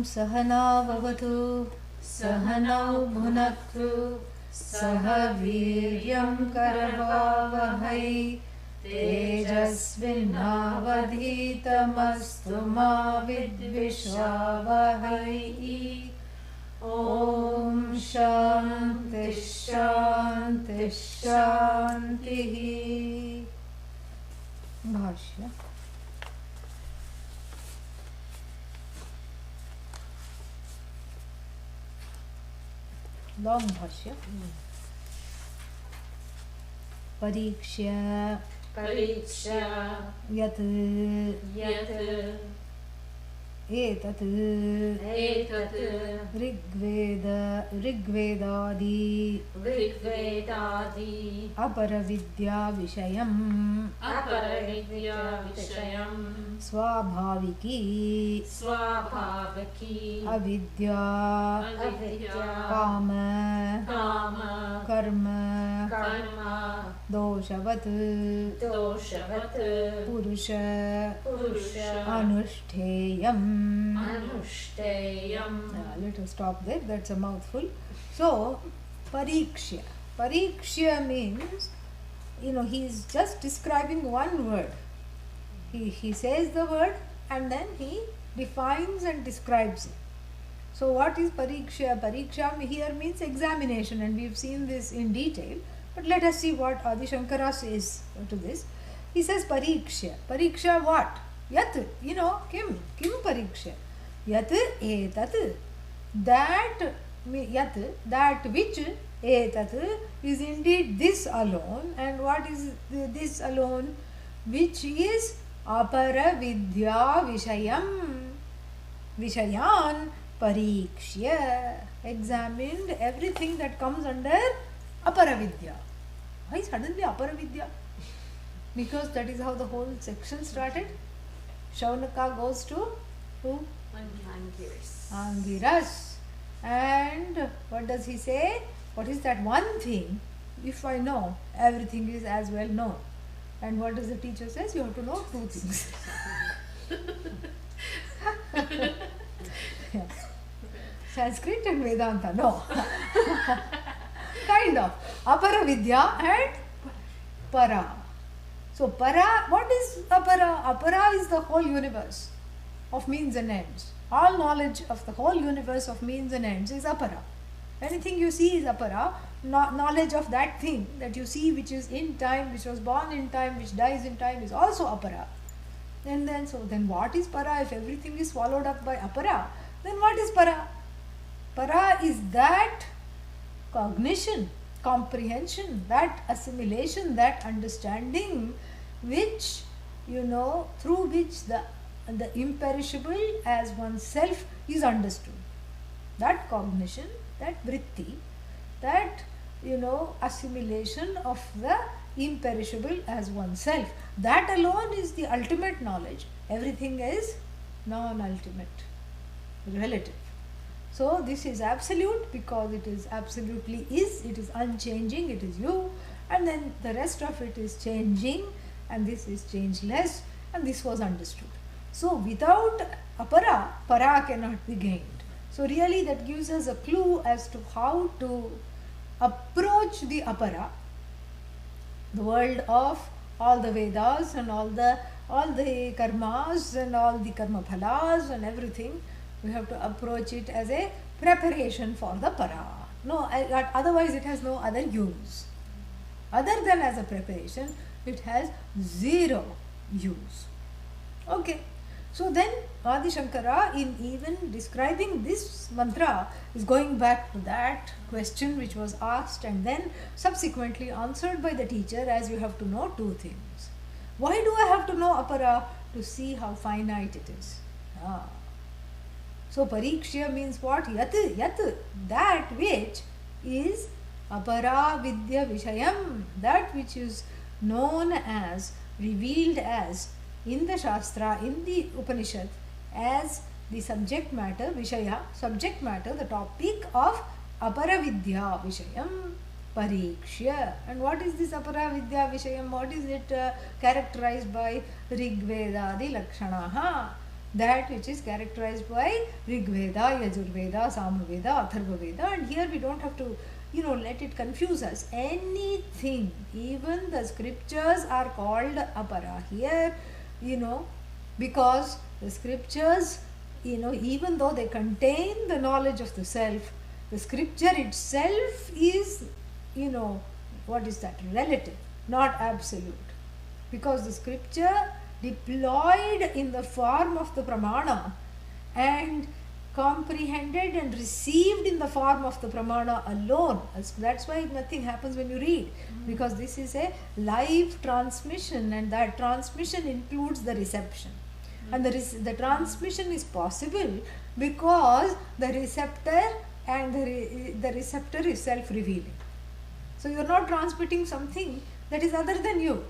सहनाववतु सहनौ भुनक्तु सह वीर्यं करवावहै तेजस्विनावधीतमस्तु मा विद्विषावहै। ॐ शान्ति शान्ति शान्तिः। भाष्य long bhashya. Pariksha yat etat rigvedadi apara vidya vishayam swabhaviki avidya kama karma doshavat purusha anushteyam. Let us stop there. That's a mouthful. So, pariksha means, he is just describing one word. He says the word and then he defines and describes it. So what is pariksha? Pariksha here means examination, and we've seen this in detail. But let us see what Adi Shankara says to this. He says pariksha. Pariksha what? Yat. Kim pariksha? Yat etat. That which etat is indeed this alone. And what is this alone? Which is Apara Vidya Vishayam. Vishayan Parikshya. Examined everything that comes under Apara Vidya. Why suddenly Apara Vidya? Because that is how the whole section started. Shaunaka goes to who? Angiras. And what does he say? What is that one thing? If I know, everything is as well known. And what does the teacher says? You have to know two things. Yeah. Sanskrit and Vedanta, no. Kind of. Apara Vidya and Para. So Para, what is Apara? Apara is the whole universe of means and ends. All knowledge of the whole universe of means and ends is Apara. Anything you see is Apara. Knowledge of that thing that you see, which is in time, which was born in time, which dies in time, is also Apara. And then what is Para? If everything is swallowed up by Apara, then what is Para? Para is that cognition, comprehension, that assimilation, that understanding, which, through which the imperishable as oneself is understood. That cognition, that vritti, that, assimilation of the imperishable as oneself. That alone is the ultimate knowledge. Everything is non-ultimate, relative. So this is absolute because it is absolutely it is unchanging, it is you, and then the rest of it is changing, and this is changeless, and this was understood. So without Apara, Para cannot be gained. So really that gives us a clue as to how to approach the Apara, the world of all the Vedas and all the karmas and all the karma phalas and everything. We have to approach it as a preparation for the Para. No, otherwise it has no other use. Other than as a preparation, it has zero use. Okay. So then Adi Shankara, in even describing this mantra, is going back to that question which was asked and then subsequently answered by the teacher, as you have to know two things. Why do I have to know Apara? To see how finite it is. So Parikshya means what? Yat, that which is Apara Vidya Vishayam, that which is known as, revealed as, in the Shastra, in the Upanishad, as the subject matter, Vishaya, subject matter, the topic of Apara Vidya Vishayam, Parikshya. And what is this Apara Vidya Vishayam? What is it characterized by? Rigvedadi Lakshanaha. that which is characterized by Rig Veda, Yajurveda, Samaveda, Atharvaveda, and here we don't have to let it confuse us. Anything, even the scriptures are called Apara here, because the scriptures, even though they contain the knowledge of the self, the scripture itself is, what is that? Relative, not absolute. Because the scripture deployed in the form of the pramana and comprehended and received in the form of the pramana alone. That's why nothing happens when you read, because this is a live transmission, and that transmission includes the reception. And the transmission is possible because the receptor and the receptor is self-revealing. So you are not transmitting something that is other than you.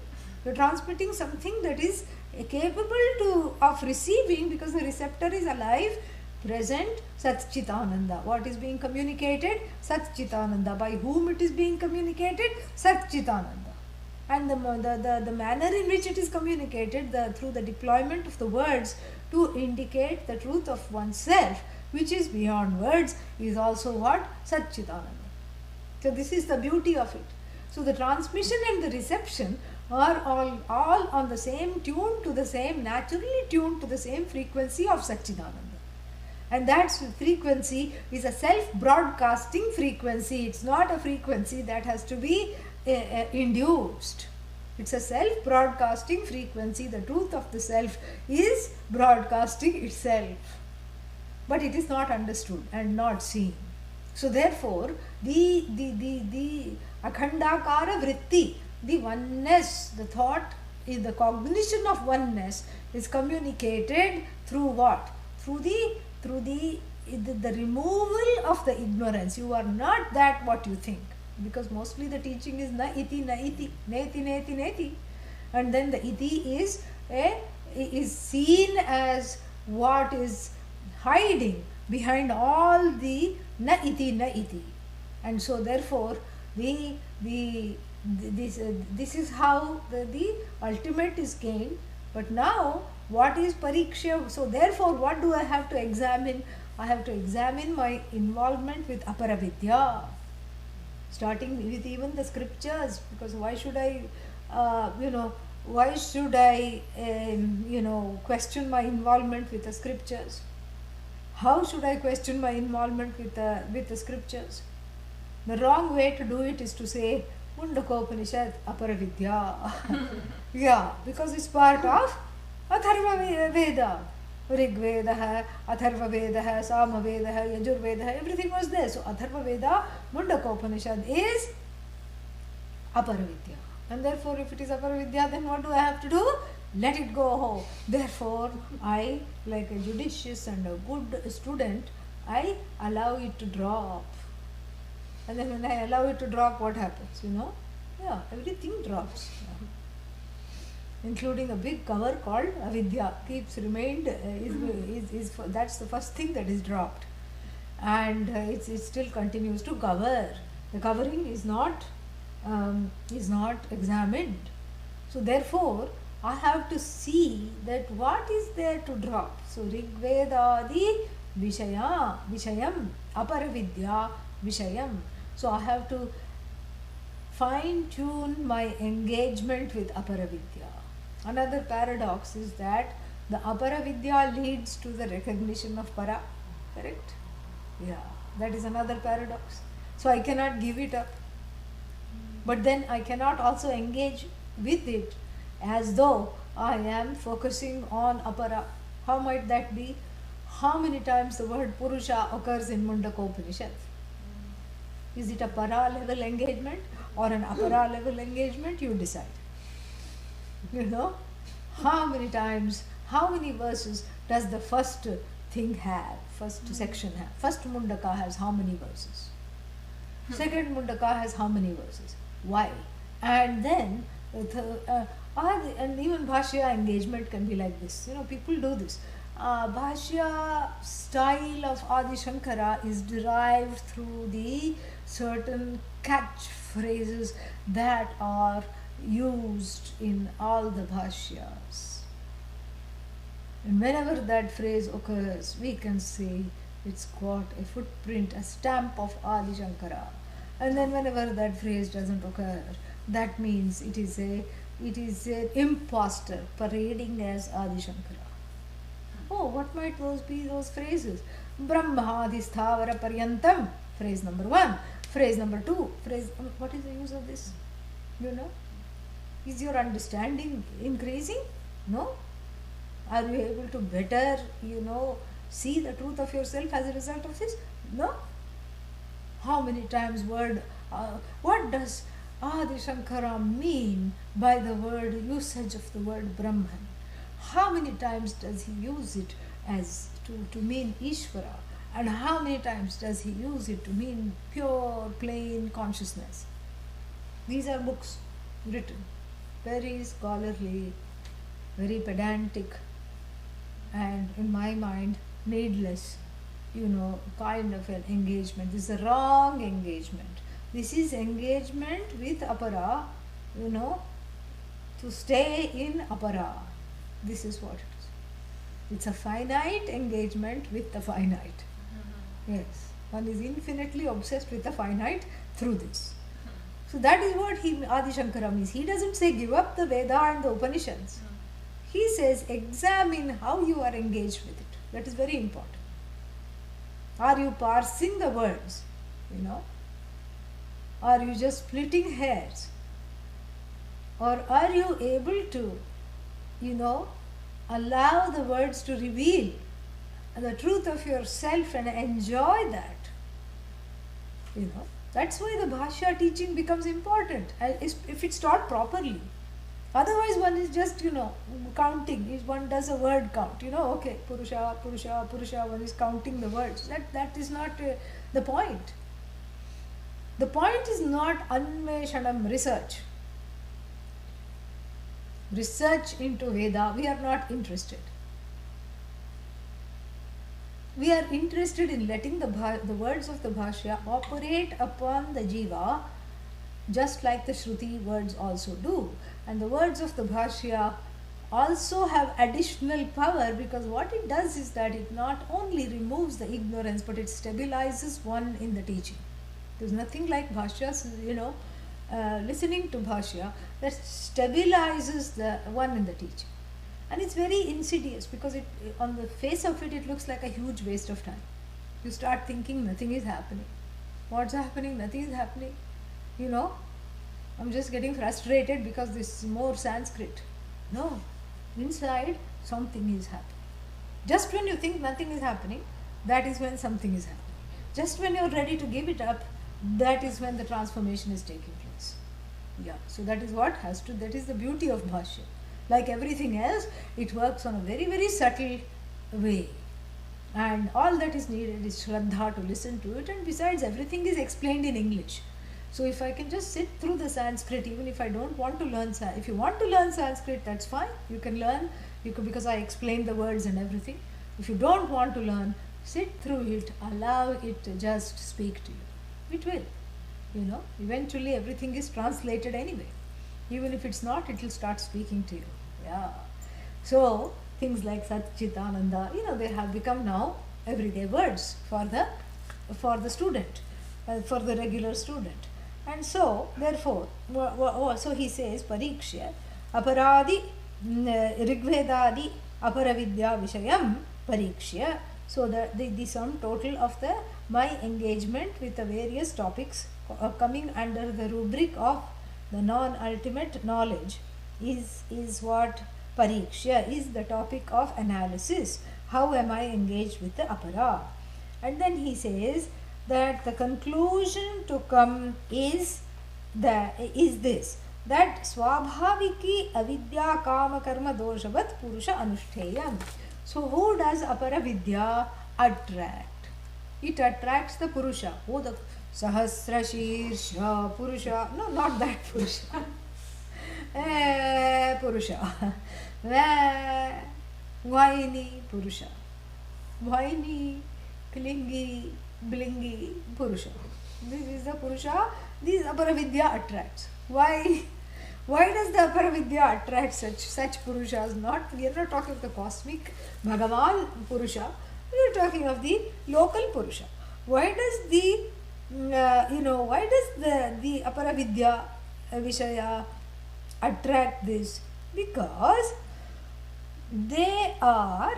You are transmitting something that is capable of receiving, because the receptor is alive, present, Sat Chitananda. What is being communicated? Sat Chitananda. By whom it is being communicated? Sat Chitananda. And the manner in which it is communicated, through the deployment of the words to indicate the truth of oneself, which is beyond words, is also what? Sat Chitananda. So this is the beauty of it. So the transmission and the reception are all on the same tune, naturally tuned to the same frequency of Satchidananda. And that frequency is a self-broadcasting frequency. It's not a frequency that has to be induced. It's a self-broadcasting frequency. The truth of the self is broadcasting itself. But it is not understood and not seen. So therefore, the akhandakara vritti, the oneness, the thought, the cognition of oneness is communicated through what? Through the removal of the ignorance. You are not that what you think, because mostly the teaching is na iti, neti, neti, and then the iti is seen as what is hiding behind all the na iti, and so therefore this is how the ultimate is gained. But now what is pariksha? So therefore what do I have to examine? I have to examine my involvement with Apara Vidya, starting with even the scriptures, because why should I question my involvement with the scriptures? How should I question my involvement with the scriptures? The wrong way to do it is to say Mundakopanishad, Apara Vidya. Yeah, because it's part of Atharvaveda. Rig Veda, Atharvaveda, Samaveda, Yajurveda, everything was there. So Atharvaveda, Mundakopanishad is Apara Vidya. And therefore, if it is Apara Vidya, then what do I have to do? Let it go. Therefore, I, like a judicious and a good student, I allow it to drop. And then when I allow it to drop, what happens? Yeah, everything drops. Including a big cover called Avidya, keeps remained, that's the first thing that is dropped. And it still continues to cover. The covering is not examined. So therefore, I have to see that what is there to drop. So Rig Veda di Vishayam, Apara Vidya Vishayam. So I have to fine tune my engagement with Apara Vidya. Another paradox is that the Apara Vidya leads to the recognition of Para. Correct? Yeah, that is another paradox. So I cannot give it up. But then I cannot also engage with it as though I am focusing on Apara. How might that be? How many times the word Purusha occurs in Mundakopanishad? Is it a Para level engagement or an Apara level engagement? You decide. How many times, how many verses does the first thing have, first section have? First Mundaka has how many verses? Second Mundaka has how many verses? Why? And then, and even Bhashya engagement can be like this. People do this. Bhashya style of Adi Shankara is derived through the certain catchphrases that are used in all the bhashyas. And whenever that phrase occurs, we can say it's got a footprint, a stamp of Adi Shankara. And then whenever that phrase doesn't occur, that means it is an impostor parading as Adi Shankara. Oh, what might those be, those phrases? Brahmadi sthavara paryantam, phrase number 1. Phrase number 2, what is the use of this? You know? Is your understanding increasing? No? Are you able to better, see the truth of yourself as a result of this? No? How many times what does Adi Shankara mean by the word, usage of the word Brahman? How many times does he use it as to mean Ishvara? And how many times does he use it to mean pure, plain consciousness? These are books written, very scholarly, very pedantic, and in my mind, needless, kind of an engagement. This is a wrong engagement. This is engagement with Apara, to stay in Apara. This is what it is. It's a finite engagement with the finite. Yes, one is infinitely obsessed with the finite through this. So that is what Adi Shankara means. He doesn't say give up the Veda and the Upanishads. He says examine how you are engaged with it. That is very important. Are you parsing the words? Are you just splitting hairs? Or are you able to, allow the words to reveal the truth of yourself and enjoy that? That's why the Bhashya teaching becomes important if it's taught properly. Otherwise, one is just, counting. If one does a word count, okay, Purusha, Purusha, Purusha, one is counting the words. That is not the point. The point is not Anveshanam, research. Research into Veda, we are not interested. We are interested in letting the words of the Bhashya operate upon the Jiva, just like the Shruti words also do. And the words of the Bhashya also have additional power, because what it does is that it not only removes the ignorance, but it stabilizes one in the teaching. There's nothing like Bhashyas, listening to Bhashya that stabilizes the one in the teaching. And it's very insidious, because on the face of it, it looks like a huge waste of time. You start thinking nothing is happening. What's happening? Nothing is happening. I'm just getting frustrated because this is more Sanskrit. No, inside something is happening. Just when you think nothing is happening, that is when something is happening. Just when you're ready to give it up, that is when the transformation is taking place. Yeah, so that is that is the beauty of Bhashya. Like everything else, it works on a very, very subtle way. And all that is needed is Shraddha to listen to it, and besides, everything is explained in English. So if I can just sit through the Sanskrit, even if I don't want to learn Sanskrit, if you want to learn Sanskrit, that's fine. You can learn, because I explain the words and everything. If you don't want to learn, sit through it, allow it to just speak to you. It will. Eventually everything is translated anyway. Even if it's not, it will start speaking to you. Yeah. So things like Satchitananda, they have become now everyday words for the student, for the regular student. And so, therefore, so he says, Parikshya, Aparadi, Rigvedadi, Apara Vidya Vishayam, Parikshya. So, the sum total of my engagement with the various topics coming under the rubric of the non-ultimate knowledge is what Parikshya is, the topic of analysis. How am I engaged with the Apara? And then he says that the conclusion to come is this, that Swabhaviki Avidya Kama Karma Doshavat Purusha Anushteyam. So who does Apara Vidya attract? It attracts the Purusha. Oh, the Sahasra Shirsha Purusha. No, not that Purusha. Purusha. Vaini Purusha. Vaini, Klingi, Blingi Purusha. This is the Purusha. This Apara Vidya attracts. Why? Why does the Apara Vidya attract such Purushas? We are not talking of the cosmic Bhagavan Purusha, we are talking of the local Purusha. Why does the Apara Vidya Vishaya attract this? Because they are,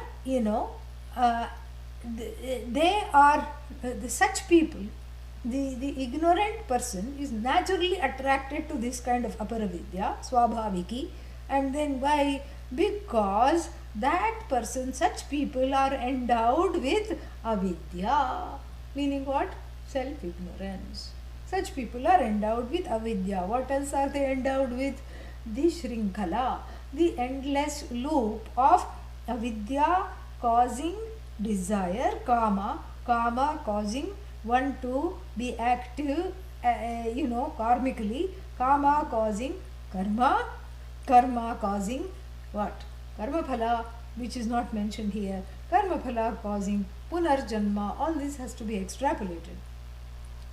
they are such people. The ignorant person is naturally attracted to this kind of Aparavidya, Swabhaviki, and then why? Because that person, such people are endowed with avidya, meaning what? Self-ignorance. Such people are endowed with avidya. What else are they endowed with? The shrinkala, the endless loop of avidya causing desire, kama causing one to be active, karmically, kama causing karma causing what? Karma phala, which is not mentioned here. Karma phala causing punarjanma. All this has to be extrapolated.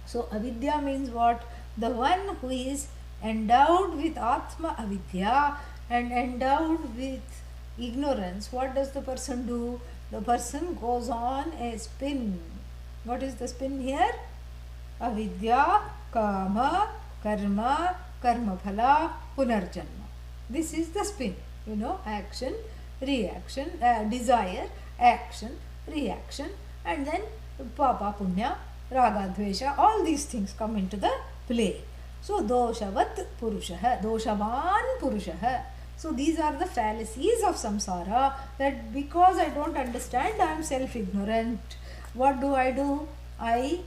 So avidya means what? The one who is endowed with atma avidya and endowed with ignorance. What does the person do? The person goes on a spin. What is the spin here? Avidya, kama, karma, karma phala, punarjanma. This is the spin. Action, reaction, desire, action, reaction, and then papa, punya, raga, dvesha, all these things come into the play. So, doshavat purushaha, doshavan purushaha. So, these are the fallacies of samsara, that because I don't understand, I am self-ignorant. What do? I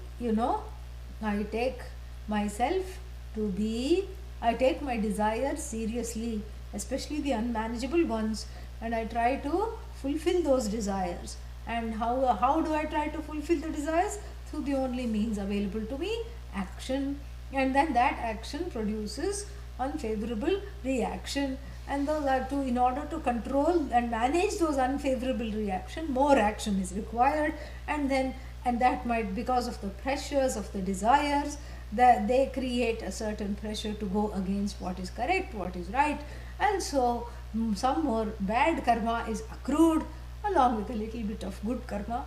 take myself to be, I take my desires seriously, especially the unmanageable ones, and I try to fulfill those desires. And how do I try to fulfill the desires? Through the only means available to me, action. And then that action produces unfavorable reaction. And those are in order to control and manage those unfavorable reaction, more action is required. And that might, because of the pressures of the desires, that they create a certain pressure to go against what is correct, what is right. And so some more bad karma is accrued along with a little bit of good karma,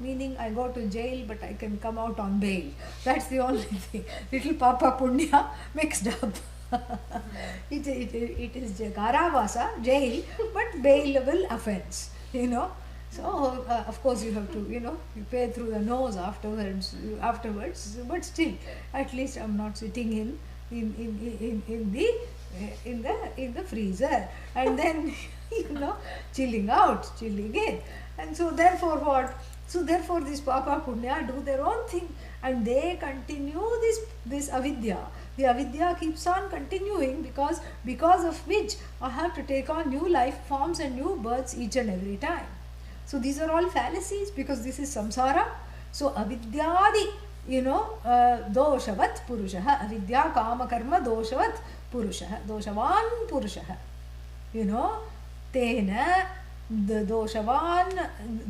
meaning I go to jail but I can come out on bail. That's the only thing. Little papa punya mixed up. It is Karavasa, jail, but bailable offense, So, of course, you have to, you pay through the nose afterwards, but still, at least I'm not sitting in the freezer, and then, chilling in. And so, therefore, what? So, therefore, these Papa Punya do their own thing, and they continue this avidya. The avidya keeps on continuing because of which I have to take on new life forms and new births each and every time. So these are all fallacies because this is samsara. So avidyadi, doshavat purushaha, avidya kama karma doshavat purushaha, doshavan purushaha. Tena the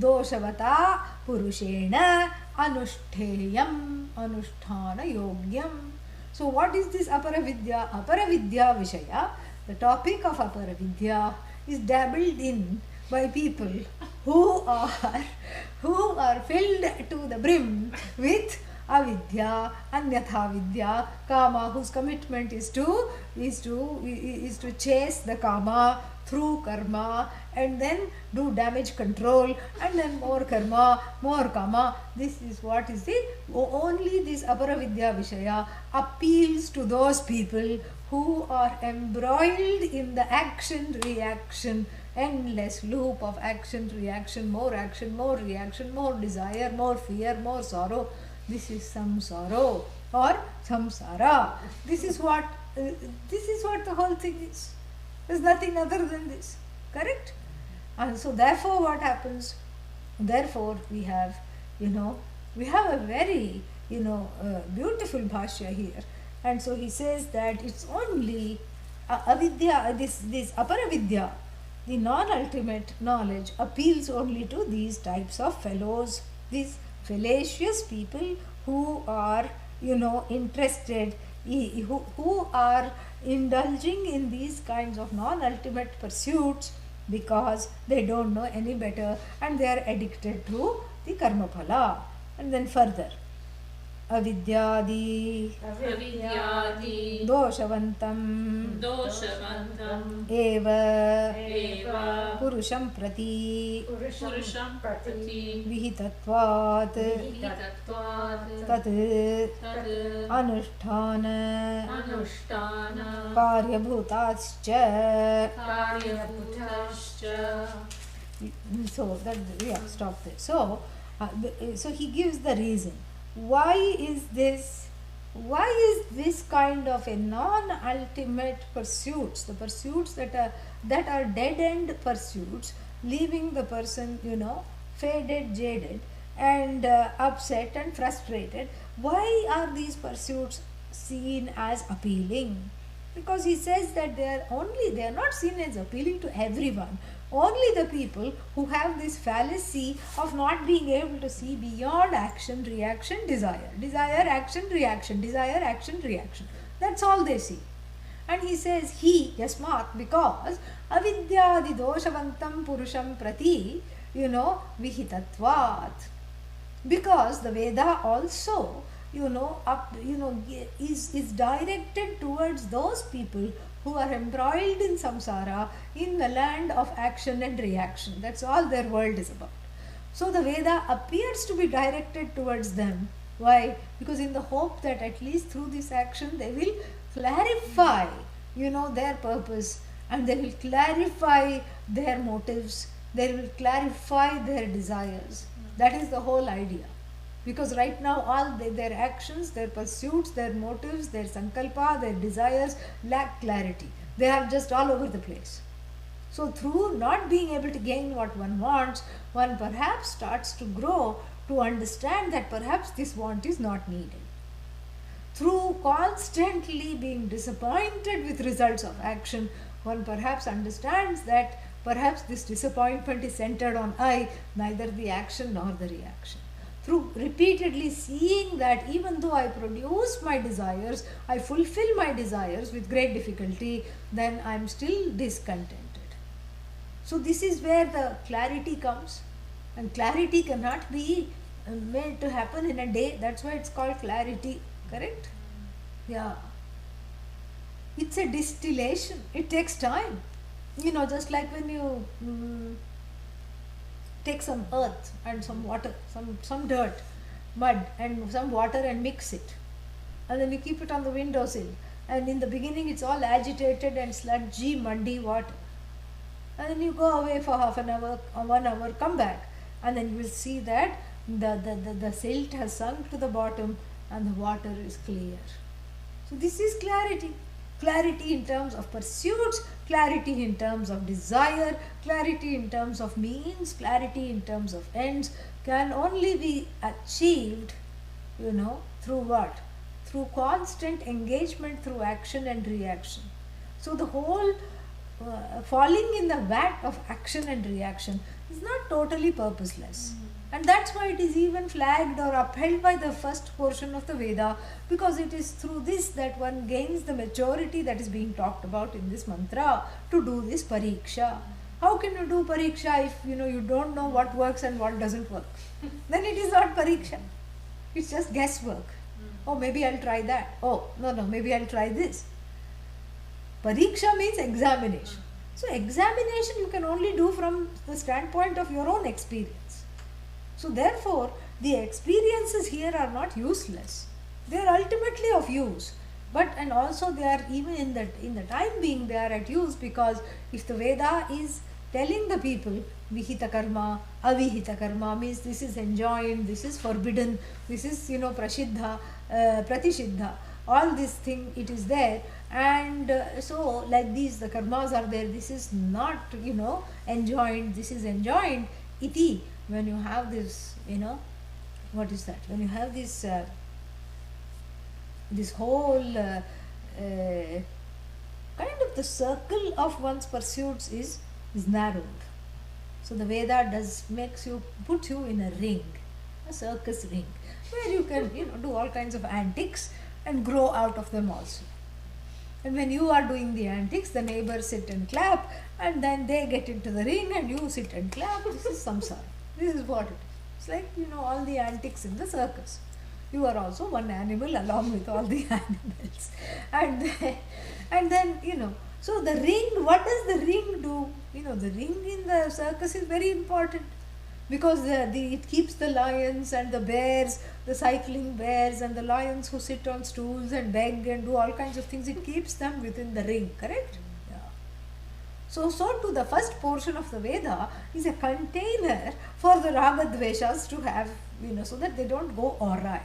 doshavata purushena anushteyam anusthana yogyam. So what is this Apara Vidya? Apara Vidya Vishaya, the topic of Apara Vidya, is dabbled in by people who are filled to the brim with avidya, anyatha vidya, kama, whose commitment is to chase the kama through karma and then do damage control and then more karma, more kama. This is what is only this Apara Vidya Vishaya appeals to those people who are embroiled in the action-reaction, endless loop of action, reaction, more reaction, more desire, more fear, more sorrow. This is samsara or samsara. This is what the whole thing is. There's nothing other than this. Correct? And so therefore what happens? Therefore we have a very beautiful bhashya here. And so he says that it's only avidya, this Apara Vidya, the non-ultimate knowledge, appeals only to these types of fellows, these fallacious people who are interested who are indulging in these kinds of non-ultimate pursuits because they don't know any better and they are addicted to the karma phala. And then further, avidyadi doshavantam eva purusham prati vihitatvat tat anusthana karyabhutascha. So that, yeah, stop there. So he gives the reason. Why is this kind of a non-ultimate pursuits, the pursuits that are dead-end pursuits, leaving the person, faded, jaded, and upset and frustrated? Why are these pursuits seen as appealing? Because he says that they are not seen as appealing to everyone. Only the people who have this fallacy of not being able to see beyond action, reaction, desire. Desire, action, reaction. Desire, action, reaction. That's all they see. And he says, yasmat, because avidyadi doshavantam purusham prati, vihitatvat. Because the Veda also, is directed towards those people who are embroiled in samsara, in the land of action and reaction. That's all their world is about. So the Veda appears to be directed towards them. Why? Because in the hope that at least through this action they will clarify, their purpose, and they will clarify their motives, they will clarify their desires. That is the whole idea. Because right now all their actions, their pursuits, their motives, their sankalpa, their desires lack clarity. They are just all over the place. So through not being able to gain what one wants, one perhaps starts to grow to understand that perhaps this want is not needed. Through constantly being disappointed with results of action, one perhaps understands that perhaps this disappointment is centered on I, neither the action nor the reaction. Through repeatedly seeing that even though I produce my desires, I fulfill my desires with great difficulty, then I am still discontented. So this is where the clarity comes, and clarity cannot be made to happen in a day. That's why it's called clarity, correct? Yeah. It's a distillation. It takes time. Just like when you take some earth and some water, some dirt, mud and some water and mix it, and then you keep it on the windowsill, and in the beginning it's all agitated and sludgy, muddy water, and then you go away for half an hour or 1 hour, come back, and then you will see that the silt has sunk to the bottom and the water is clear. So this is clarity. Clarity in terms of pursuits, clarity in terms of desire, clarity in terms of means, clarity in terms of ends can only be achieved, through what? Through constant engagement through action and reaction. So the whole falling in the vat of action and reaction is not totally purposeless. And that's why it is even flagged or upheld by the first portion of the Veda, because it is through this that one gains the maturity that is being talked about in this mantra to do this pariksha. How can you do pariksha if you don't know what works and what doesn't work? Then it is not pariksha. It's just guesswork. Oh, maybe I'll try that. Oh, no, maybe I'll try this. Pariksha means examination. So examination you can only do from the standpoint of your own experience. So therefore, the experiences here are not useless. They are ultimately of use. And also they are even in the time being they are at use, because if the Veda is telling the people vihita karma, avihita karma means this is enjoined, this is forbidden, this is prasiddha, pratishiddha, all this thing it is there, and so like these the karmas are there, this is not enjoined, this is enjoined, iti. When you have this, what is that? When you have this this whole kind of the circle of one's pursuits is narrowed. So the Veda puts you in a ring, a circus ring, where you can do all kinds of antics, and grow out of them also. And when you are doing the antics, the neighbors sit and clap, and then they get into the ring and you sit and clap. This is samsara. This is what it is. It's like, all the antics in the circus. You are also one animal along with all the animals. And then, so the ring, what does the ring do? The ring in the circus is very important, because it keeps the lions and the bears, the cycling bears and the lions who sit on stools and beg and do all kinds of things, it keeps them within the ring, correct? Yeah. So to the first portion of the Veda is a container for the Ragadveshas to have, so that they don't go awry,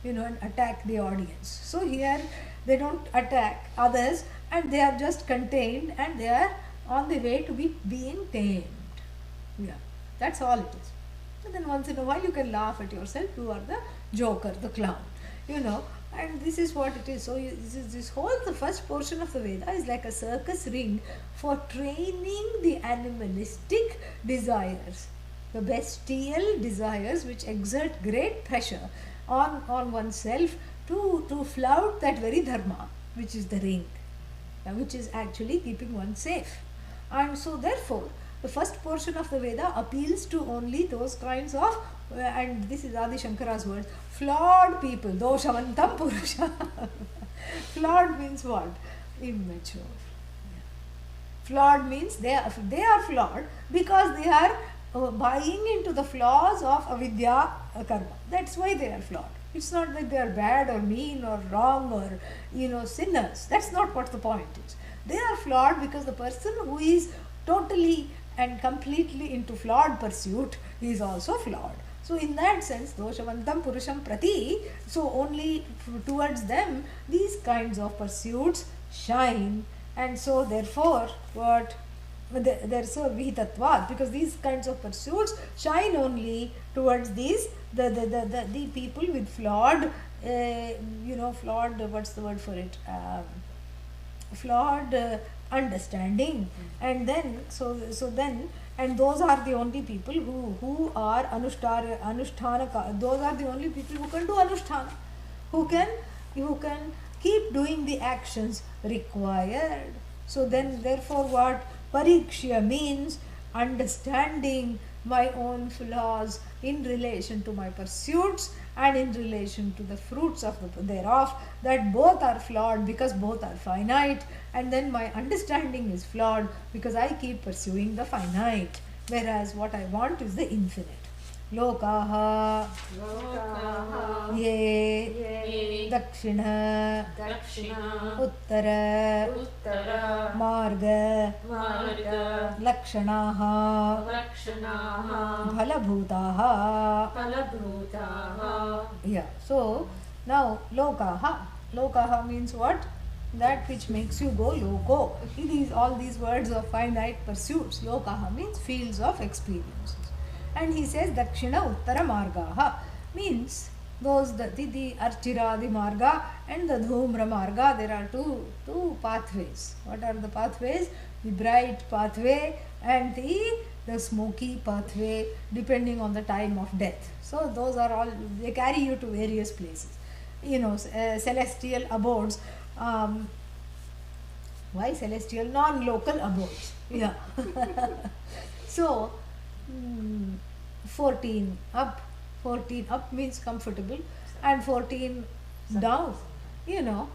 and attack the audience. So here they don't attack others, and they are just contained, and they are on the way to being tamed. Yeah. That's all it is. And then once in a while you can laugh at yourself. You are the joker, the clown, and this is what it is. So the first portion of the Veda is like a circus ring for training the animalistic desires, the bestial desires which exert great pressure on oneself to flout that very dharma, which is the ring, which is actually keeping one safe. And so therefore, the first portion of the Veda appeals to only those kinds of, and this is Adi Shankara's words, flawed people, doshavantam purusha. Flawed means what? Immature. Flawed means they are flawed because they are buying into the flaws of avidya karma. That's why they are flawed. It's not that they are bad or mean or wrong or sinners. That's not what the point is. They are flawed because the person who is totally and completely into flawed pursuit is also flawed. So in that sense, doshavantam purusham prati, so only towards them these kinds of pursuits shine, and so therefore what they're so vihitatvat, because these kinds of pursuits shine only towards these the people with flawed flawed, what's the word for it, flawed understanding. And then and those are the only people who are anushthanaka. Those are the only people who can do anusthana, who can keep doing the actions required. So then therefore what parikshya means, understanding my own flaws in relation to my pursuits and in relation to the fruits of thereof, that both are flawed because both are finite, and then my understanding is flawed because I keep pursuing the finite, whereas what I want is the infinite. Lokaha ye dakshina uttara marga lakshanaha phalabhutaha. Yeah. So now lokaha means what? That which makes you go loko. All these words of finite pursuits. Lokaha means fields of experiences. And he says dakshina uttara margaha means those the archira, the marga, and the dhumra marga. There are two pathways. What are the pathways? The bright pathway and the smoky pathway, depending on the time of death. So those are all, they carry you to various places. Celestial abodes. Why celestial? Non-local abodes. Yeah. So 14 up means comfortable, and 14 down, not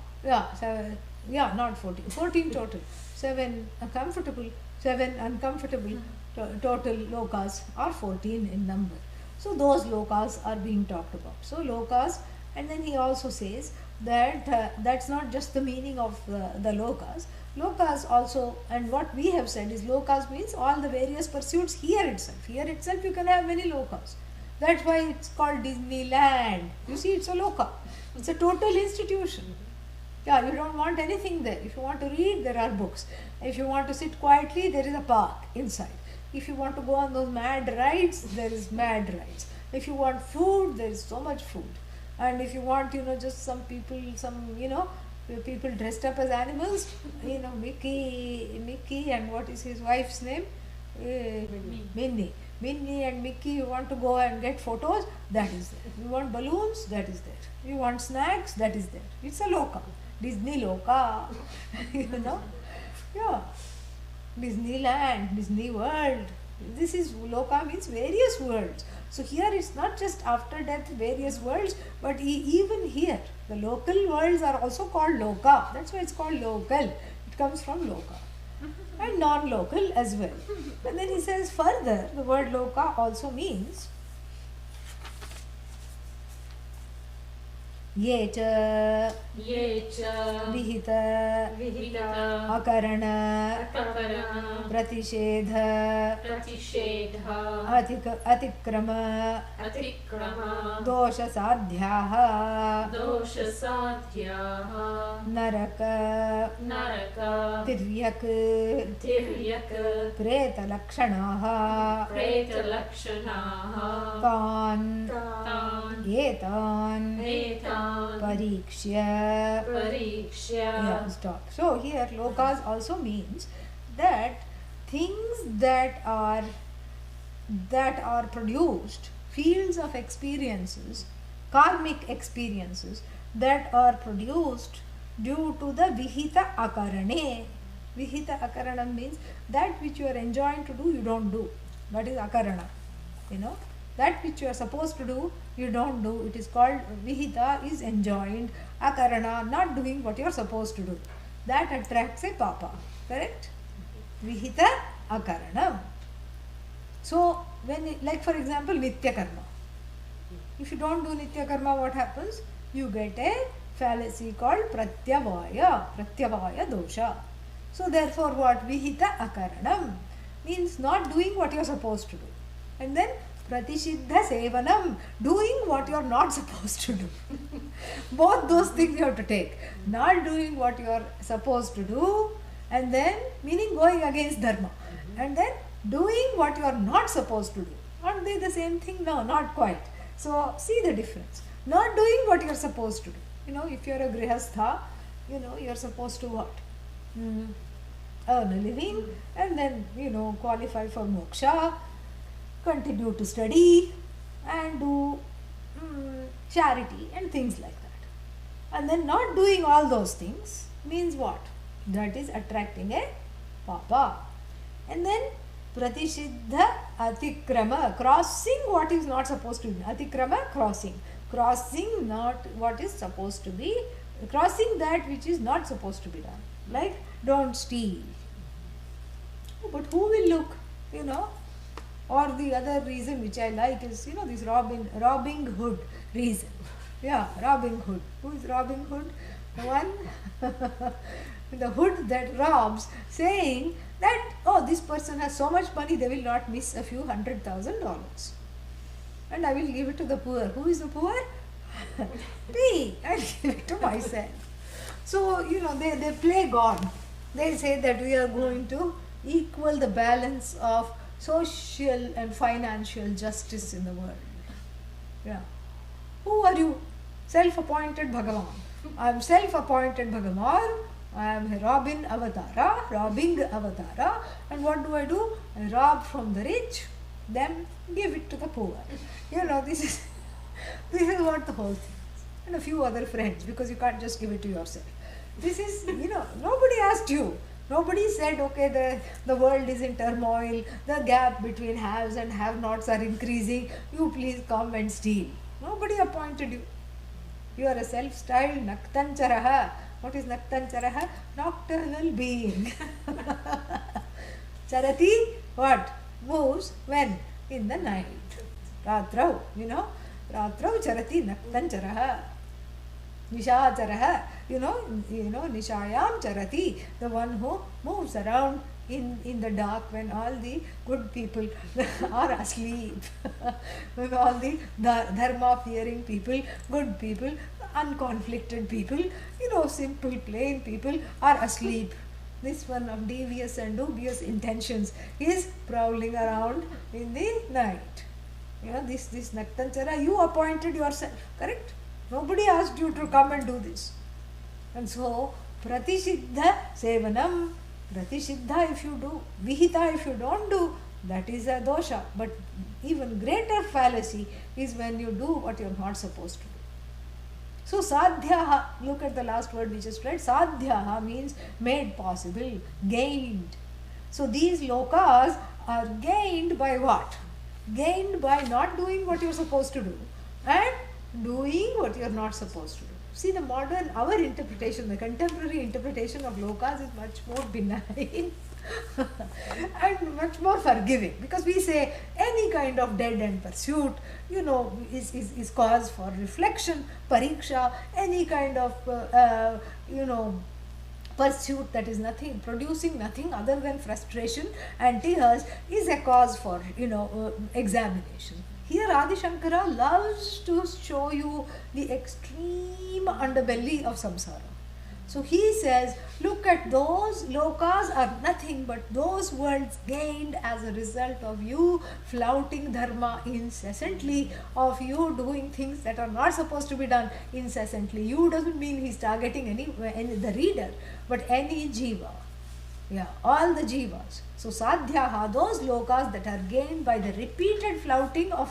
14 total, 7 comfortable, 7 uncomfortable, total lokas are 14 in number. So those lokas are being talked about. So lokas, and then he also says that that's not just the meaning of the lokas. Lokas also, and what we have said is lokas means all the various pursuits here itself. Here itself you can have many lokas. That's why it's called Disneyland. You see, it's a loka. It's a total institution. Yeah, you don't want anything there. If you want to read, there are books. If you want to sit quietly, there is a park inside. If you want to go on those mad rides, there is mad rides. If you want food, there is so much food. And if you want, just some people, people dressed up as animals, Mickey, and what is his wife's name? Minnie. Minnie and Mickey, you want to go and get photos, that is there. You want balloons, that is there. You want snacks, that is there. It's a loka. Disney loka. Yeah. Disneyland, Disney World. This is loka, means various worlds. So here it's not just after death various worlds, but even here the local worlds are also called loka. That's why it's called local. It comes from loka. And non-local as well. And then he says further, the word loka also means ye cha vihita akarana pratishedha atikrama dosha sadhyaha naraka tiryak preta lakshanaha tan etan Parikshya. Yeah, stop. So here lokas also means that things that are produced, fields of experiences, karmic experiences that are produced due to the vihita akarane. Vihita akarana means that which you are enjoying to do, you don't do. That is akarana. That which you are supposed to do, you don't do. It is called vihita, is enjoined. Akarana, not doing what you are supposed to do. That attracts a papa. Correct? Vihita akarana. So, like for example, nitya karma. If you don't do nitya karma, what happens? You get a fallacy called pratyavaya dosha. So, therefore, what? Vihita akaranam means not doing what you are supposed to do. And then Pratishidha sevanam, doing what you are not supposed to do. Both those things you have to take. Not doing what you are supposed to do, and then meaning going against dharma. And then doing what you are not supposed to do. Aren't they the same thing? No, not quite. So see the difference. Not doing what you are supposed to do. If you are a grihastha, you are supposed to what? Earn a living, and then qualify for moksha, continue to study and do charity and things like that. And then not doing all those things means what? That is attracting a papa. And then pratishidha atikrama, crossing what is not supposed to be. Atikrama, crossing not what is supposed to be, crossing that which is not supposed to be done. Like don't steal. But who will look? Or the other reason which I like is, this Robin Hood reason. Yeah, Robin Hood. Who is Robin Hood? The one, the hood that robs, saying that, oh, this person has so much money, they will not miss a few $100,000. And I will give it to the poor. Who is the poor? Me. I will give it to myself. So, they play God. They say that we are going to equal the balance of social and financial justice in the world. Yeah. Who are you? Self-appointed Bhagavan. I am self-appointed Bhagavan. I am a robbing avatara. And what do? I rob from the rich, then give it to the poor. This is what the whole thing is. And a few other friends, because you can't just give it to yourself. This is, nobody asked you. Nobody said, okay, the world is in turmoil, the gap between haves and have-nots are increasing, you please come and steal. Nobody appointed you. You are a self-styled Naktancharaha. What is Naktancharaha? Nocturnal being. Charati, what? Moves when? In the night. Ratrau, Ratrau charati Naktancharaha. Nishacharaha, Nishayam charati, the one who moves around in the dark when all the good people are asleep. When all the dharma-fearing people, good people, unconflicted people, simple, plain people are asleep. This one of devious and dubious intentions is prowling around in the night. This Naktanchara, you appointed yourself, correct? Nobody asked you to come and do this. And so, Pratishidha Sevanam, Pratishidha if you do, Vihita if you don't do, That is a dosha. But even greater fallacy is when you do what you're not supposed to do. So sadhyaha, look at the last word we just read. Sadhyaha means made possible, gained. So these lokas are gained by what? Gained by not doing what you're supposed to do and doing what you're not supposed to do. See, the modern, our interpretation, the contemporary interpretation of lokas is much more benign and much more forgiving, because we say any kind of dead end pursuit, is cause for reflection, pariksha, any kind of, pursuit that is nothing, producing nothing other than frustration and tears, is a cause for, examination. Here Adi Shankara loves to show you the extreme underbelly of samsara. So he says, look at those lokas are nothing but those worlds gained as a result of you flouting dharma incessantly, of you doing things that are not supposed to be done incessantly. You doesn't mean he's targeting any the reader, but any jiva. Yeah, all the jivas. So sadhyaha, those lokas that are gained by the repeated flouting of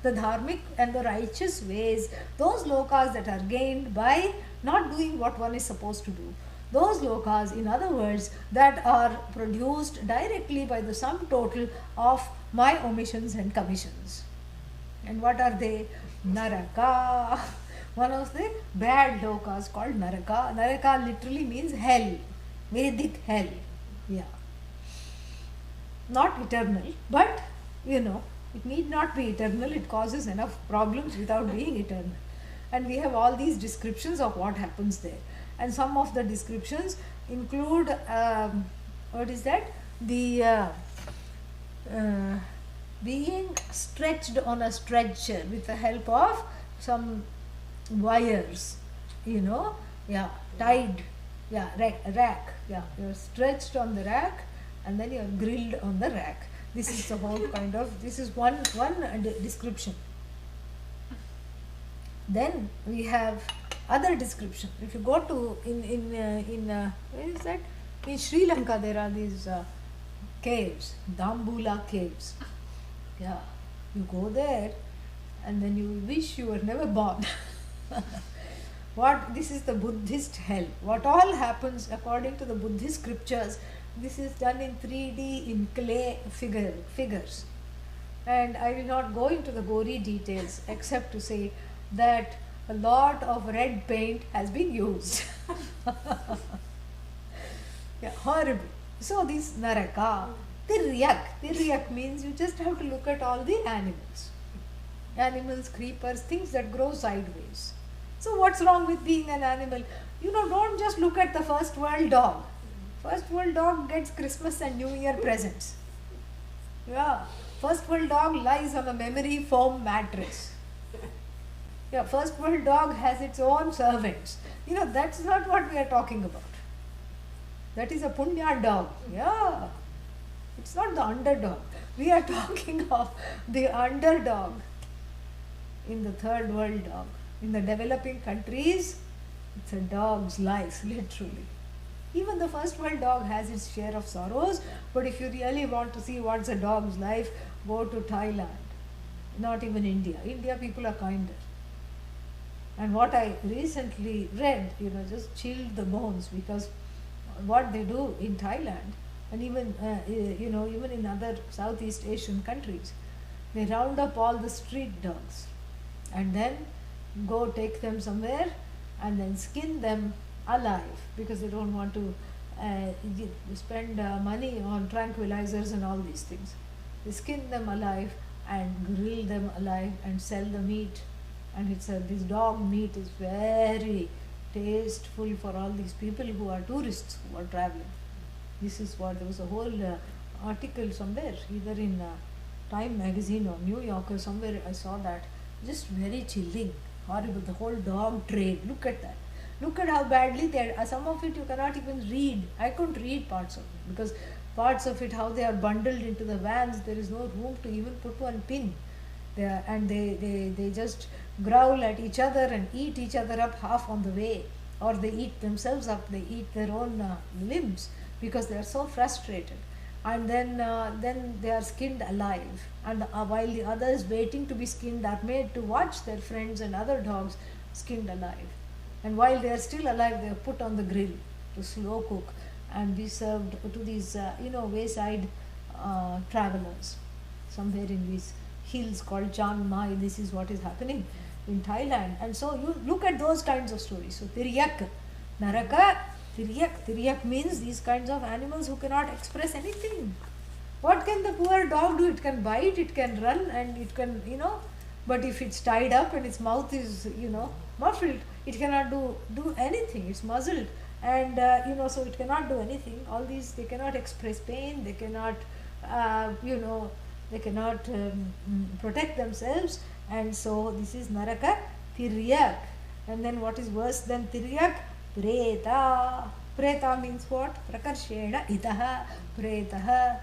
the dharmic and the righteous ways, those lokas that are gained by not doing what one is supposed to do, those lokas, in other words, that are produced directly by the sum total of my omissions and commissions. And what are they? Naraka. One of the bad lokas called Naraka. Naraka literally means hell, Vedic hell. Yeah. Not eternal, but it need not be eternal. It causes enough problems without being eternal. And we have all these descriptions of what happens there. And some of the descriptions include, what is that? The being stretched on a stretcher with the help of some wires, tied. Yeah, rack. Yeah, you're stretched on the rack and then you're grilled on the rack. This is the whole kind of, this is one description. Then we have other description. If you go to, where is that? In Sri Lanka there are these caves, Dambula caves. Yeah, you go there and then you wish you were never born. This is the Buddhist hell. What all happens according to the Buddhist scriptures, this is done in 3D in clay figures. And I will not go into the gory details except to say that a lot of red paint has been used. Yeah, horrible. So this Naraka, Tiryak means you just have to look at all the animals. Animals, creepers, things that grow sideways. So what's wrong with being an animal? Don't just look at the first world dog. First world dog gets Christmas and New Year presents. Yeah. First world dog lies on a memory foam mattress. Yeah. First world dog has its own servants. That's not what we are talking about. That is a punya dog. Yeah. It's not the underdog. We are talking of the underdog in the third world dog. In the developing countries, it's a dog's life, literally. Even the first world dog has its share of sorrows, but if you really want to see what's a dog's life, go to Thailand. Not even India. India people are kinder. And what I recently read, just chilled the bones, because what they do in Thailand, and even, even in other Southeast Asian countries, they round up all the street dogs and then go take them somewhere and then skin them alive, because they don't want to spend money on tranquilizers and all these things. They skin them alive and grill them alive and sell the meat, and this dog meat is very tasteful for all these people who are tourists who are traveling. This is what, there was a whole article somewhere, either in Time magazine or New Yorker, somewhere I saw that. Just very chilling. Horrible, the whole dog trade. Look at that. Look at how badly they are. Some of it you cannot even read. I couldn't read parts of it, because parts of it, how they are bundled into the vans, there is no room to even put one pin. They just growl at each other and eat each other up half on the way, or they eat themselves up, they eat their own limbs, because they are so frustrated. and then they are skinned alive, and while the others waiting to be skinned are made to watch their friends and other dogs skinned alive, and while they are still alive they are put on the grill to slow cook and be served to these wayside travelers somewhere in these hills called Chiang Mai. This is what is happening in Thailand. And so you look at those kinds of stories. So Tiryak, Naraka, Tiryak means these kinds of animals who cannot express anything. What can the poor dog do? It can bite, it can run, and it can, but if it's tied up and its mouth is, muffled, it cannot do anything. It's muzzled, and so it cannot do anything. All these, they cannot express pain, they cannot, they cannot protect themselves, and so this is Naraka, Tiryak. And then what is worse than Tiryak? Preta. Preta means what? Prakarshena itaha. Pretaha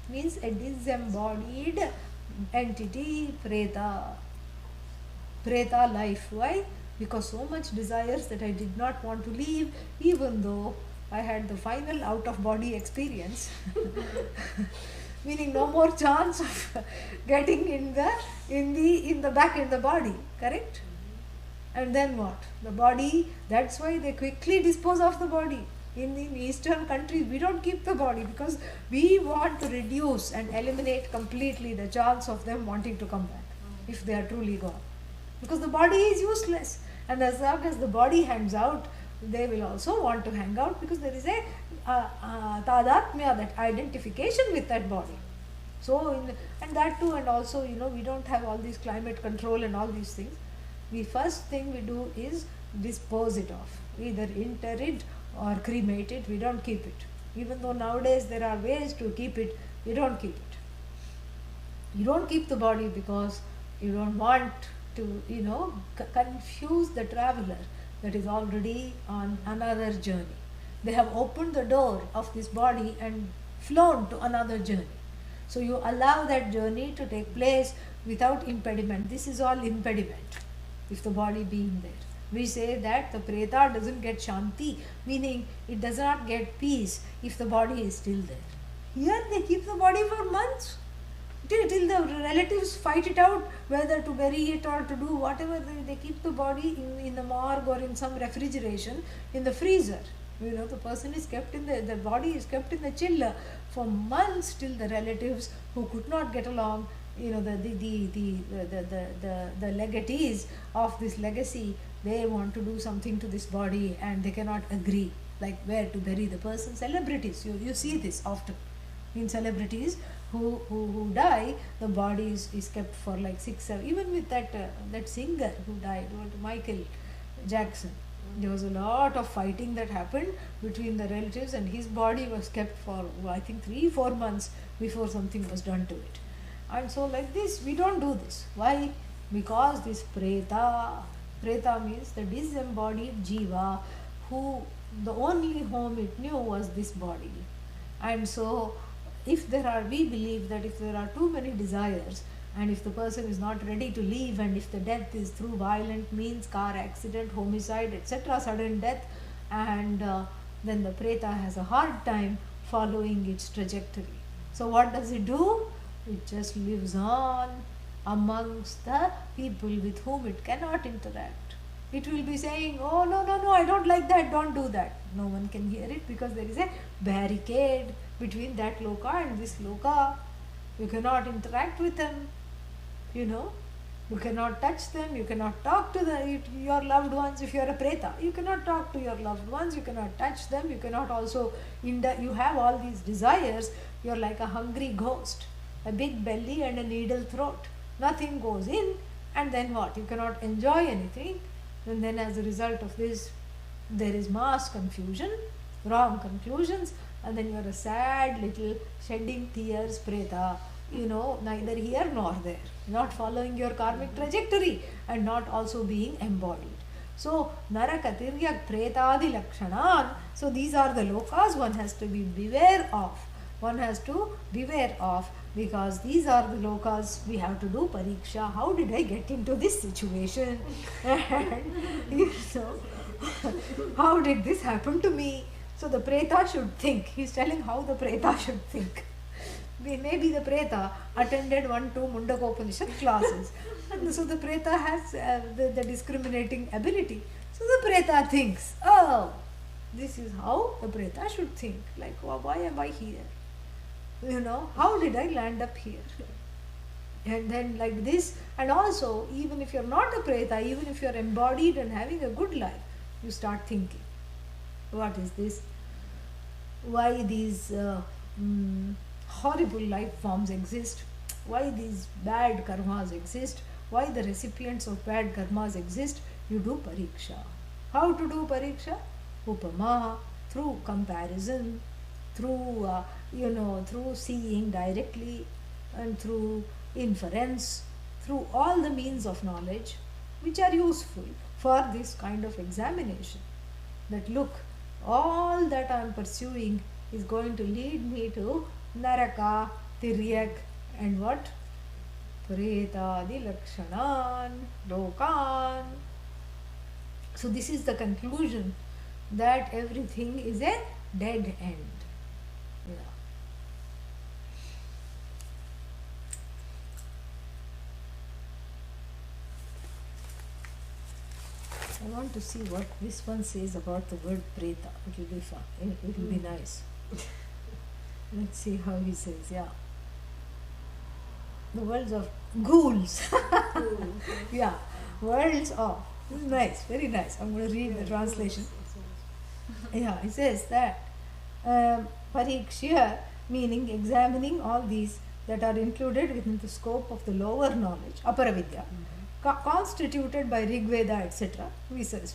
means a disembodied entity. Preta. Preta life. Why? Because so much desires that I did not want to leave, even though I had the final out of body experience. Meaning no more chance of getting in the back in the body, correct? And then what? The body, that's why they quickly dispose of the body. In Eastern countries, we don't keep the body because we want to reduce and eliminate completely the chance of them wanting to come back if they are truly gone. Because the body is useless, and as long as the body hangs out, they will also want to hang out because there is a tadatmya, that identification with that body. So, and that too, and also, we don't have all these climate control and all these things. The first thing we do is dispose it off, either inter it or cremate it. We don't keep it. Even though nowadays there are ways to keep it, we don't keep it. You don't keep the body because you don't want to, confuse the traveler that is already on another journey. They have opened the door of this body and flown to another journey. So you allow that journey to take place without impediment. This is all impediment, if the body being there. We say that the preta doesn't get shanti, meaning it does not get peace if the body is still there. Here they keep the body for months, till the relatives fight it out whether to bury it or to do whatever. They keep the body in the morgue or in some refrigeration in the freezer. The person is kept in the body is kept in the chiller for months till the relatives who could not get along, the legatees of this legacy, they want to do something to this body and they cannot agree, like where to bury the person. Celebrities, you see this often in celebrities who die. The body is kept for like 6-7. Even with that singer who died, Michael Jackson, there was a lot of fighting that happened between the relatives, and his body was kept for I think 3-4 months before something was done to it. And so like this, we don't do this. Why? Because this preta means the disembodied jiva, who the only home it knew was this body. And so we believe that if there are too many desires, and if the person is not ready to leave, and if the death is through violent means, car accident, homicide, etc., sudden death, and then the preta has a hard time following its trajectory. So what does it do? It just lives on amongst the people with whom it cannot interact. It will be saying, oh no, I don't like that, don't do that. No one can hear it because there is a barricade between that loka and this loka. You cannot interact with them, you cannot touch them, you cannot talk to your loved ones. If you are a preta, you cannot talk to your loved ones, you cannot touch them, you cannot also, you have all these desires. You are like a hungry ghost, a big belly and a needle throat. Nothing goes in, and then what? You cannot enjoy anything. And then as a result of this, there is mass confusion, wrong conclusions, and then you are a sad little shedding tears preta, neither here nor there, not following your karmic trajectory and not also being embodied. So naraka, tiryak, pretadi lakshanan. So these are the lokas one has to be beware of. One has to beware of, because these are the lokas we have to do pariksha. How did I get into this situation? And how did this happen to me? So the preta should think. He is telling how the preta should think. Maybe the Preta attended 1-2 Mundakopanishad classes. And so the Preta has the discriminating ability. So the Preta thinks, oh, this is how the Preta should think. Like, why am I here? How did I land up here? And then like this, and also even if you're not a Preta, even if you're embodied and having a good life, you start thinking, what is this? Why these horrible life forms exist? Why these bad karmas exist? Why the recipients of bad karmas exist? You do pariksha. How to do pariksha? Upama, through comparison, through through seeing directly, and through inference, through all the means of knowledge which are useful for this kind of examination. That look, all that I am pursuing is going to lead me to Naraka, Tiryak, and what? Pretadi Lakshanan, Lokan. So this is the conclusion, that everything is a dead end. I want to see what this one says about the word Preta. It will be fun. It will be nice. Let's see how he says. Yeah. The words of ghouls. Yeah. Words of. This is nice. Very nice. I'm going to read the translation. Yeah. He says that Parikshya, meaning examining all these that are included within the scope of the lower knowledge, Apara Vidya, constituted by Rig Veda, etc. We said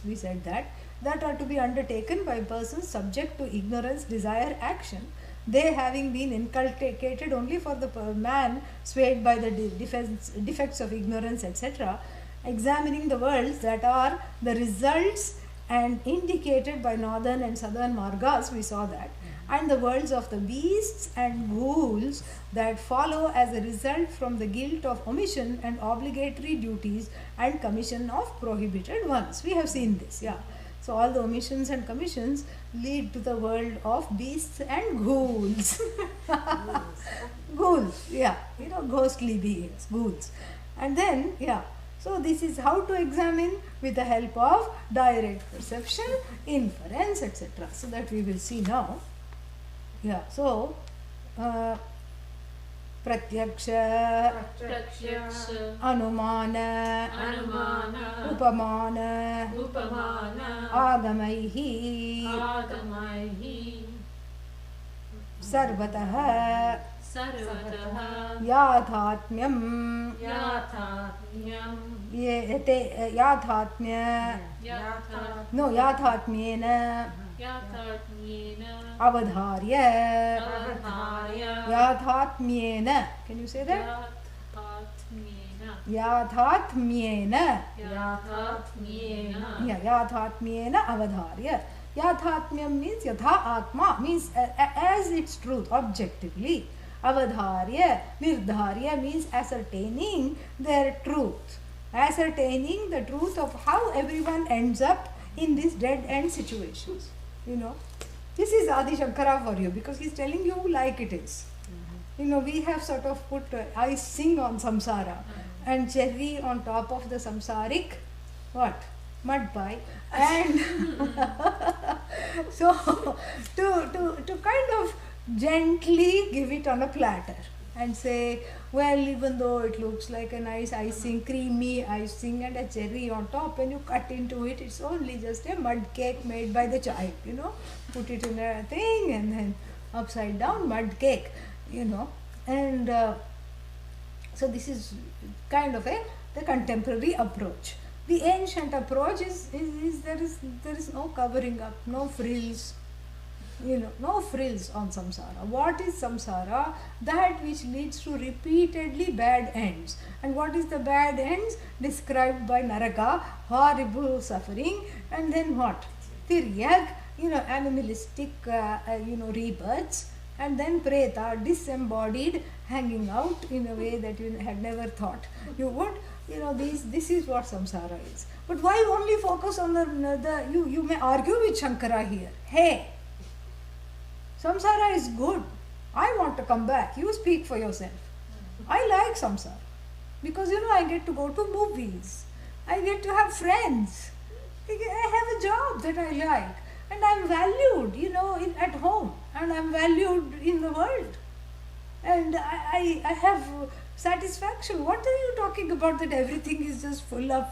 that are to be undertaken by persons subject to ignorance, desire, action, they having been inculcated only for the man swayed by the defects of ignorance, etc. Examining the worlds that are the results and indicated by northern and southern margas, we saw that, and the worlds of the beasts and ghouls that follow as a result from the guilt of omission and obligatory duties and commission of prohibited ones. We have seen this, yeah. So all the omissions and commissions lead to the world of beasts and ghouls. Ghouls, yeah, ghostly beings, ghouls. And then, yeah, so this is how to examine with the help of direct perception, inference, etc. So that we will see now. Yeah, so Pratyaksha, Anumana, Upamana, Agamaihi, Sarvataha, Yathatmyam, Yathatmyena, Avadharya, Yathatmyena. Can you say that? Yathatmyena. Yeah, Yathatmyena Avadharya. Yathatmyam means Yatha Atma, means as its truth, objectively. Avadharya, Nirdharya means ascertaining their truth. Ascertaining the truth of how everyone ends up in these dead end situations. This is Adi Shankara for you, because he's telling you like it is. We have sort of put icing on samsara and cherry on top of the samsaric what? Mud pie. And so to kind of gently give it on a platter and say, well, even though it looks like a nice icing, creamy icing and a cherry on top, when you cut into it, it's only just a mud cake made by the child, put it in a thing and then upside down mud cake, and so this is kind of the contemporary approach. The ancient approach is there is no covering up, no frills, no frills on samsara. What is samsara? That which leads to repeatedly bad ends. And what is the bad ends? Described by Naraka, horrible suffering, and then what? Tiryak, animalistic, rebirths, and then Preta, disembodied, hanging out in a way that you had never thought you would. This is what samsara is. But why only focus on you may argue with Shankara here. Hey, samsara is good. I want to come back. You speak for yourself. I like samsara because I get to go to movies. I get to have friends. I have a job that I like, and I'm valued, at home, and I'm valued in the world, and I have satisfaction. What are you talking about? That everything is just full of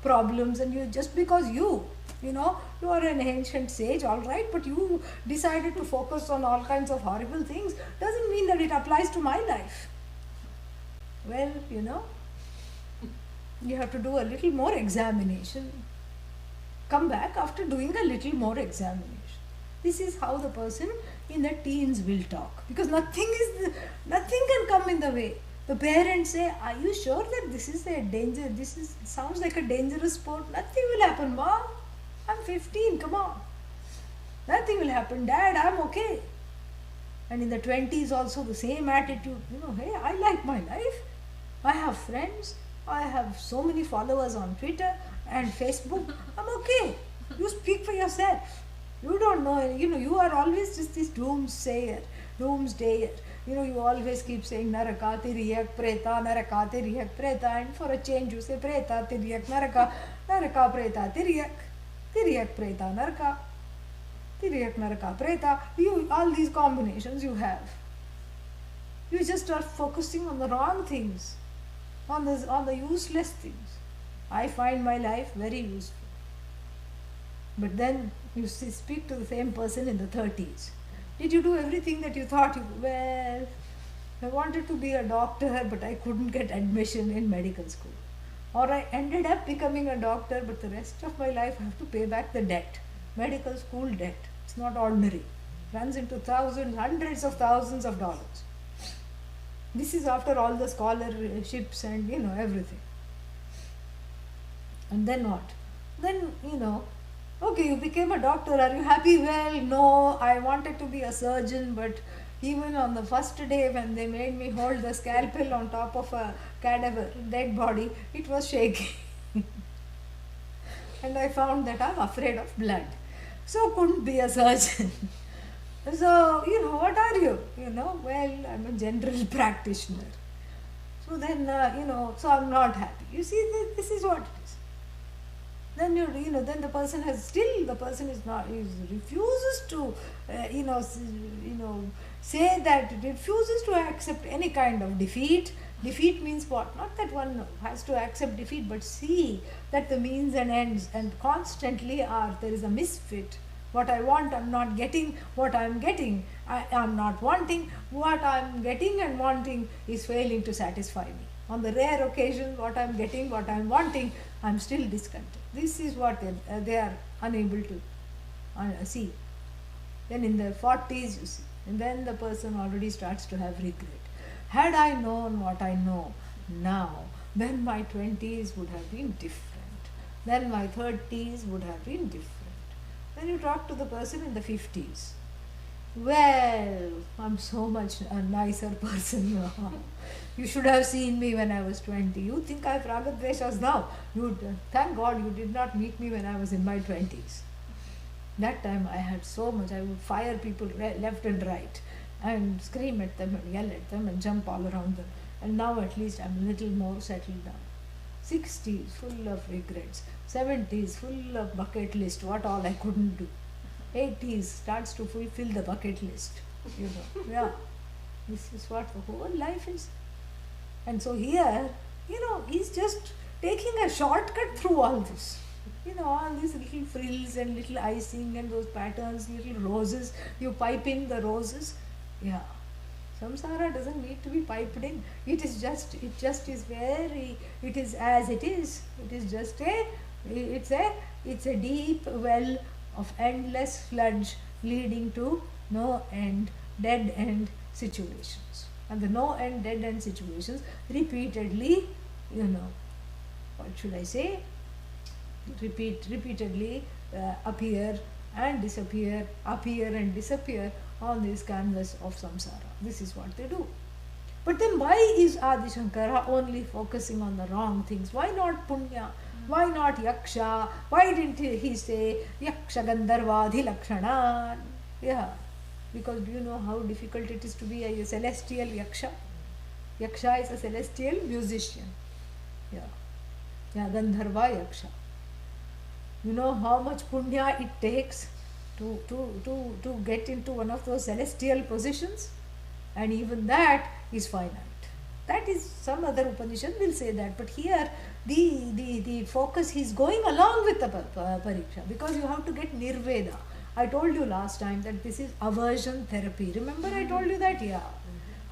problems, and you just because you are an ancient sage, all right, but you decided to focus on all kinds of horrible things, doesn't mean that it applies to my life. Well, you have to do a little more examination. Come back after doing a little more examination. This is how the person in the teens will talk, because nothing can come in the way. The parents say, "Are you sure that this is a danger? Sounds like a dangerous sport." Nothing will happen, Mom. I'm 15. Come on. Nothing will happen, Dad. I'm okay. And in the 20s also the same attitude. Hey, I like my life. I have friends. I have so many followers on Twitter and Facebook. I'm okay. You speak for yourself. You don't know. You are always just this doomsayer. You always keep saying Naraka, Tiriyak, Preta, Naraka, Tiriyak, Preta, and for a change you say Preta, Tiriyak, Naraka, Naraka, Preta, Tiriyak, Tiriyak, Preta, Naraka, Tiriyak, Naraka, Preta. All these combinations you have. You just are focusing on the wrong things, on the useless things. I find my life very useful. But then you speak to the same person in the 30s. Did you do everything that you thought you... Well, I wanted to be a doctor, but I couldn't get admission in medical school. Or I ended up becoming a doctor, but the rest of my life I have to pay back the debt. Medical school debt. It's not ordinary. Runs into thousands, hundreds of thousands of dollars. This is after all the scholarships and, everything. And then what? Then, okay, you became a doctor. Are you happy? Well, no, I wanted to be a surgeon, but even on the first day when they made me hold the scalpel on top of a cadaver, dead body, it was shaking. And I found that I'm afraid of blood. So couldn't be a surgeon. So, what are you? Well, I'm a general practitioner. So then, so I'm not happy. You see, this is what it is. Then then the person refuses to, say that it refuses to accept any kind of defeat. Defeat means what? Not that one has to accept defeat, but see that the means and ends and constantly there is a misfit. What I want, I'm not getting. What I'm getting, I'm not wanting. What I'm getting and wanting is failing to satisfy me. On the rare occasion, what I'm getting, what I'm wanting, I'm still discontent. This is what they are unable to see. Then in the 40s, you see, and then the person already starts to have regret. Had I known what I know now, then my 20s would have been different. Then my 30s would have been different. Then you talk to the person in the 50s. Well, I'm so much a nicer person now. You should have seen me when I was 20. You think I have ragadveshas now. Thank God you did not meet me when I was in my 20s. That time I had so much. I would fire people left and right and scream at them and yell at them and jump all around them. And now at least I'm a little more settled down. 60s, full of regrets. 70s, full of bucket list, what all I couldn't do. 80s starts to fulfill the bucket list. Yeah. This is what the whole life is. And so here, he's just taking a shortcut through all this. All these little frills and little icing and those patterns, little roses. You pipe in the roses. Yeah. Samsara doesn't need to be piped in. It is as it is. It is just it's a deep well of endless sludge leading to no end, dead end situations. And the no end, dead end situations repeatedly, what should I say? Repeatedly appear and disappear on this canvas of samsara. This is what they do. But then why is Adi Shankara only focusing on the wrong things? Why not Punya? Why not Yaksha? Why didn't he say Yaksha Gandharva Adhilakshanan? Yeah. because do you know how difficult it is to be a celestial yaksha? Yaksha is a celestial musician. Yeah. Yeah, Gandharva yaksha. You know how much punya it takes to get into one of those celestial positions? And even that is finite. That is, some other Upanishad will say that, but here the focus is going along with the pariksha, because you have to get nirveda. I told you last time that this is aversion therapy. Remember I told you that? Yeah.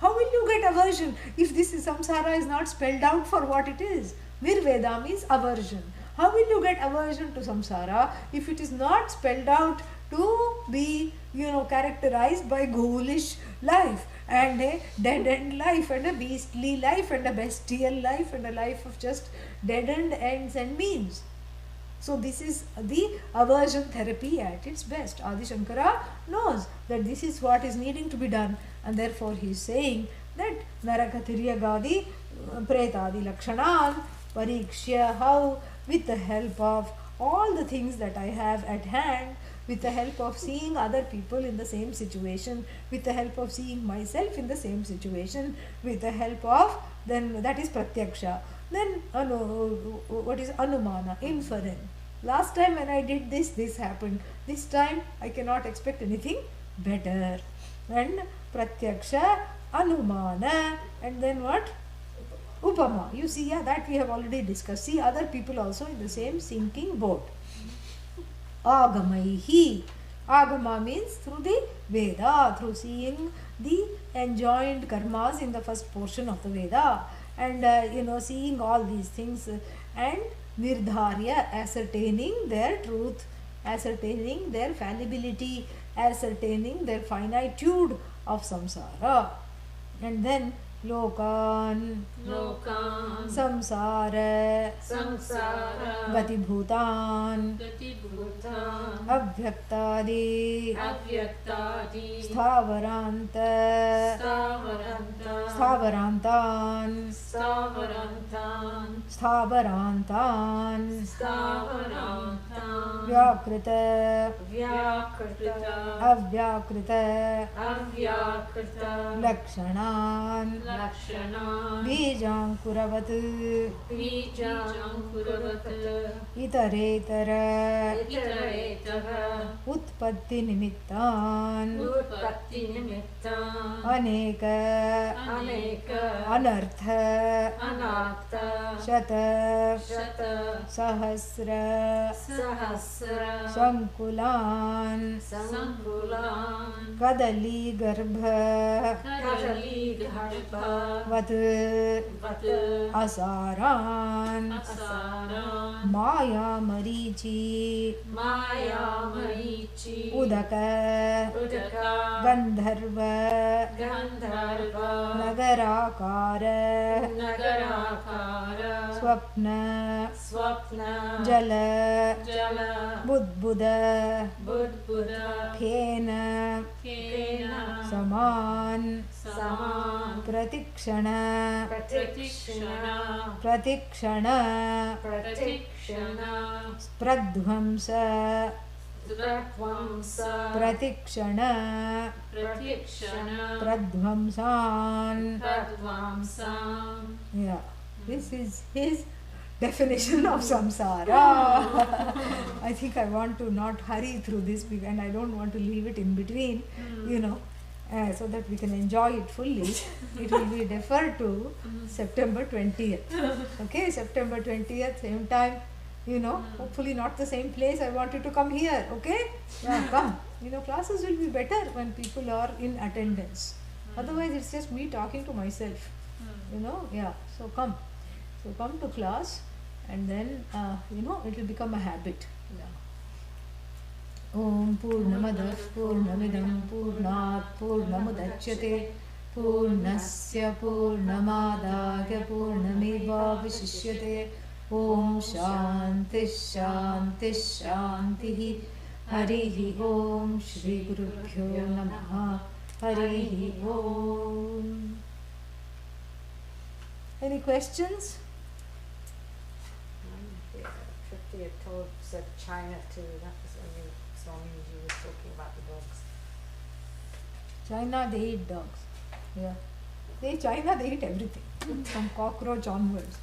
How will you get aversion if this is samsara is not spelled out for what it is? Nirveda means aversion. How will you get aversion to samsara if it is not spelled out to be, characterized by ghoulish life and a dead end life and a beastly life and a bestial life and a life of just dead end ends and means? So this is the aversion therapy at its best. Adi Shankara knows that this is what is needing to be done, and therefore he is saying that Narakatiriyagadi Pretadi Lakshanan Parikshya, how with the help of all the things that I have at hand, with the help of seeing other people in the same situation, with the help of seeing myself in the same situation, with the help of, then that is pratyaksha. Then what is anumana, inference. Last time when I did this, this happened. This time I cannot expect anything better. And pratyaksha, anumana, and then what? Upama. You see, yeah, that we have already discussed. See other people also in the same sinking boat. Agamaihi. Agama means through the Veda, through seeing the enjoined karmas in the first portion of the Veda, and seeing all these things, and nirdharya, ascertaining their truth, ascertaining their fallibility, ascertaining their finitude of samsara, and then lokan samsara gatibhutan avyaktadi stavarantan vyakrita avyakrita lakshanan बीजांकुरवत् इतरेतर उत्पत्ति निमित्तान् अनेक अनर्थ शत सहस्र संकुलान् कदली गर्भ वत् असारान् माया मरीचि उदक गंधर्व नगराकार स्वप्न जल बुद्बुद खेन समान प्रतिक्षण प्रध्वंस प्रतिक्षण प्रध्वंसान. Yeah, this is his definition of samsara. I think I want to not hurry through this, and I don't want to leave it in between, so that we can enjoy it fully. It will be deferred to September 20th. Okay, September 20th, same time, hopefully not the same place. I want you to come here, okay? Yeah, come. Classes will be better when people are in attendance. Otherwise, it's just me talking to myself, yeah. So come. So come to class, and then, it will become a habit. Yeah. Om Purnamadah Purnamidam Purnat Purnamudachyate Purnasya Purnamadagya Purnameva Vishishyate. Om Shanti Shanti Shanti. Harihi Om Shri Gurubhyo Namaha. Harihi Om. Any questions? Tripti had said China too. That was when Swamini was talking about the dogs. China, they eat dogs. Yeah. China, they eat everything. From cockroach onwards.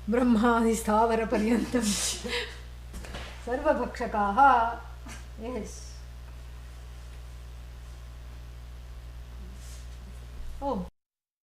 Brahmadi sthavara paryantam. Sarva bhakshakaha. Yes. Oh.